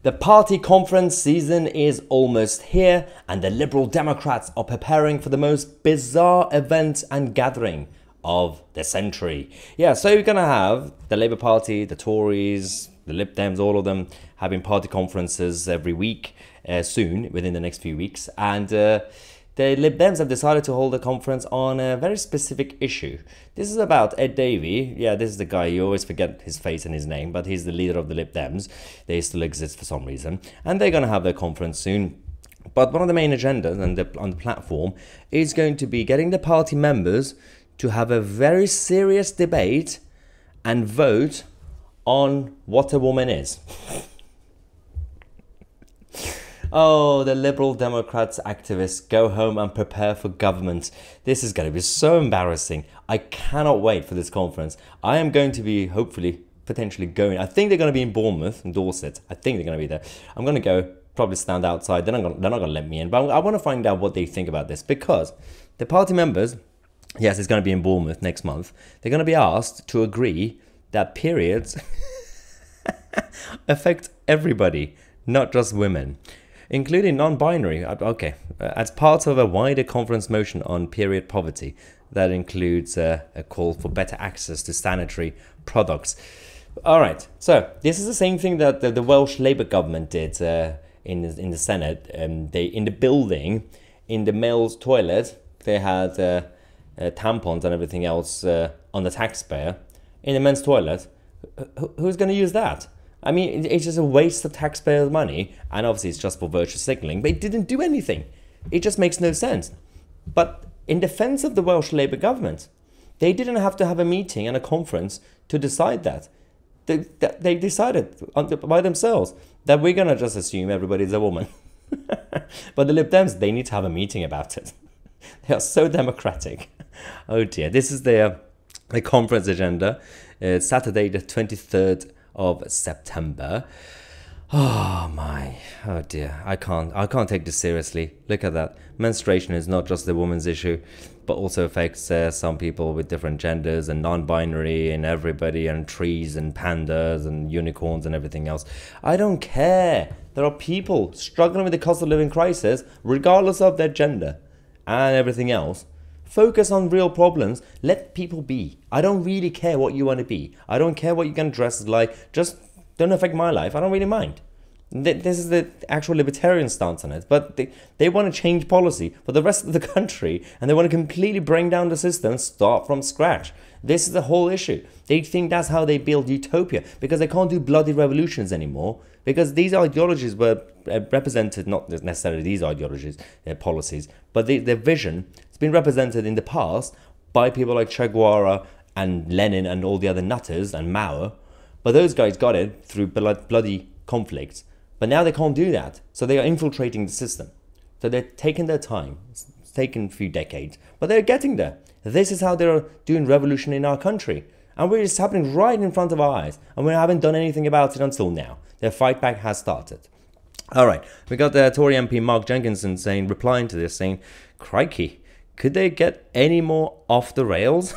The party conference season is almost here, and the Liberal Democrats are preparing for the most bizarre event and gathering of the century. Yeah, so you're gonna have the Labour Party, the Tories, the Lib Dems, all of them having party conferences every week soon, within the next few weeks. And the Lib Dems have decided to hold a conference on a very specific issue. This is about Ed Davey. Yeah, this is the guy, you always forget his face and his name, but he's the leader of the Lib Dems. They still exist for some reason. And they're going to have their conference soon. But one of the main agendas on the platform is going to be getting the party members to have a very serious debate and vote on what a woman is. Oh, the Liberal Democrats activists, go home and prepare for government. This is going to be so embarrassing. I cannot wait for this conference. I am going to be, hopefully, potentially going. I think they're going to be in Bournemouth, in Dorset. I think they're going to be there. I'm going to go, probably stand outside. They're not going to let me in. But I want to find out what they think about this. Because the party members, yes, it's going to be in Bournemouth next month. They're going to be asked to agree that periods affect everybody, not just women, including non-binary. Okay, as part of a wider conference motion on period poverty that includes a call for better access to sanitary products. All right, so this is the same thing that the Welsh Labour government did in the Senate. They, in the building, in the male's toilet, they had tampons and everything else on the taxpayer. In the men's toilet, who's going to use that? I mean, it's just a waste of taxpayers' money, and obviously it's just for virtue signaling, but it didn't do anything. It just makes no sense. But in defense of the Welsh Labour government, they didn't have to have a meeting and a conference to decide that. They decided by themselves that we're going to just assume everybody's a woman. But the Lib Dems, they need to have a meeting about it. They are so democratic. Oh dear, this is the conference agenda. It's Saturday the 23rd of September. Oh my, oh dear, I can't take this seriously. Look at that. Menstruation is not just a woman's issue, but also affects some people with different genders and non-binary and everybody, and trees and pandas and unicorns and everything else. I don't care. There are people struggling with the cost of living crisis regardless of their gender and everything else. Focus on real problems. Let people be. I don't really care what you want to be. I don't care what you're going to dress like. Just don't affect my life. I don't really mind. This is the actual libertarian stance on it. But they want to change policy for the rest of the country, and they want to completely bring down the system, start from scratch. This is the whole issue. They think that's how they build utopia, because they can't do bloody revolutions anymore, because these ideologies were represented, not necessarily these ideologies, their policies, but their vision has been represented in the past by people like Che Guevara and Lenin and all the other nutters and Mao. But those guys got it through bloody conflicts. But now they can't do that. So they are infiltrating the system. So they're taking their time. It's taken a few decades, but they're getting there. This is how they're doing revolution in our country. And it's happening right in front of our eyes. And we haven't done anything about it until now. Their fight back has started. All right, we got the Tory MP Mark Jenkinson replying to this, saying, crikey, could they get any more off the rails?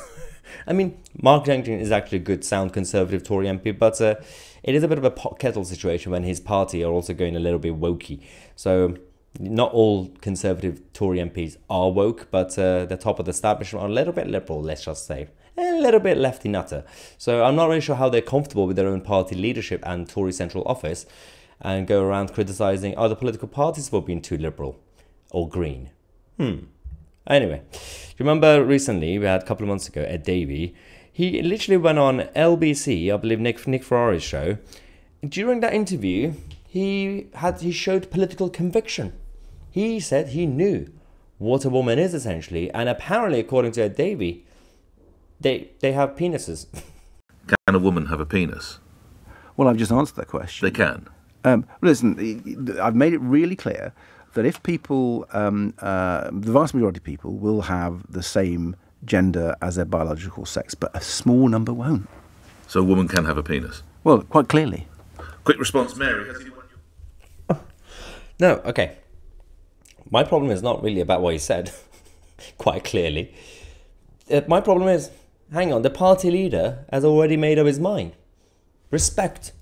I mean, Mark Jenkinson is actually a good, sound Conservative Tory MP, but it is a bit of a pot kettle situation when his party are also going a little bit wokey. So not all Conservative Tory MPs are woke, but the top of the establishment are a little bit liberal, let's just say. A little bit lefty nutter. So I'm not really sure how they're comfortable with their own party leadership and Tory central office and go around criticising other political parties for being too liberal or green. Anyway, do you remember recently, we had a couple of months ago, Ed Davey, he literally went on LBC, I believe Nick Ferrari's show. During that interview, he showed political conviction. He said he knew what a woman is, essentially, and apparently, according to Ed Davey, they have penises. Can a woman have a penis? Well, I've just answered that question. They can. Listen, I've made it really clear that if people, the vast majority of people will have the same gender as their biological sex, but a small number won't. So a woman can have a penis? Well, quite clearly. Quick response, Mary. Has anyone... No, okay. My problem is not really about what he said, quite clearly. My problem is, hang on, the party leader has already made up his mind. Respect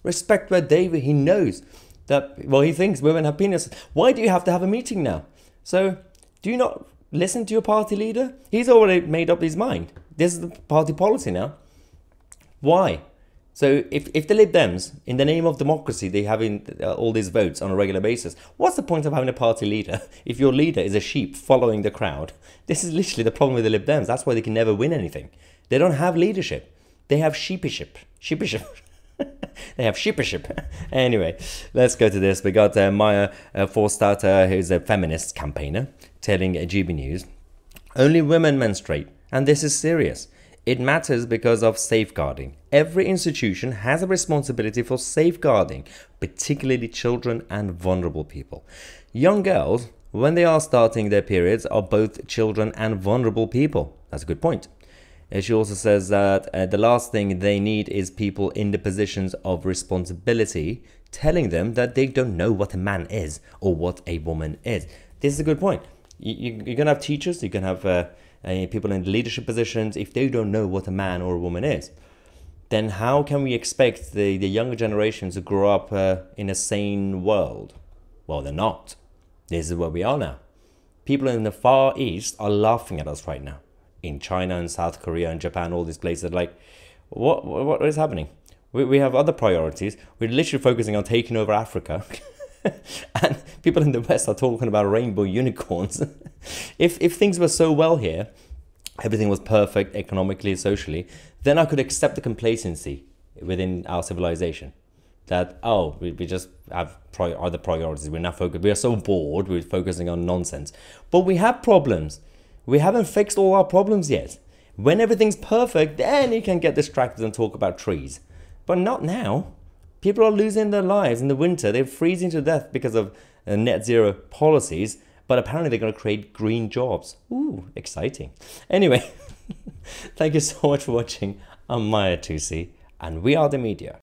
where David, he knows. That, well, he thinks women have penises. Why do you have to have a meeting now? So, do you not listen to your party leader? He's already made up his mind. This is the party policy now. Why? So if the Lib Dems, in the name of democracy, they having all these votes on a regular basis, what's the point of having a party leader if your leader is a sheep following the crowd? This is literally the problem with the Lib Dems. That's why they can never win anything. They don't have leadership. They have sheepiship. They have sheepiship. Anyway, let's go to this. We got Mahyar, for starter, who's a feminist campaigner, telling GB News, only women menstruate, and this is serious. It matters because of safeguarding. Every institution has a responsibility for safeguarding, particularly children and vulnerable people. Young girls, when they are starting their periods, are both children and vulnerable people. That's a good point. She also says that the last thing they need is people in the positions of responsibility telling them that they don't know what a man is or what a woman is. This is a good point. You're going to have teachers, you can have people in leadership positions. If they don't know what a man or a woman is, then how can we expect the younger generations to grow up in a sane world? Well, they're not. This is where we are now. People in the Far East are laughing at us right now. In China and South Korea and Japan, all these places, like, what is happening? We have other priorities. We're literally focusing on taking over Africa. And people in the West are talking about rainbow unicorns. If things were so well here, everything was perfect economically, socially, then I could accept the complacency within our civilization. That, oh, we just have other priorities. We're not focused. We are so bored. We're focusing on nonsense. But we have problems. We haven't fixed all our problems yet. When everything's perfect, then you can get distracted and talk about trees. But not now. People are losing their lives in the winter. They're freezing to death because of net zero policies. But apparently they're going to create green jobs. Ooh, exciting. Anyway, thank you so much for watching. I'm Mahyar Tousi, and we are the media.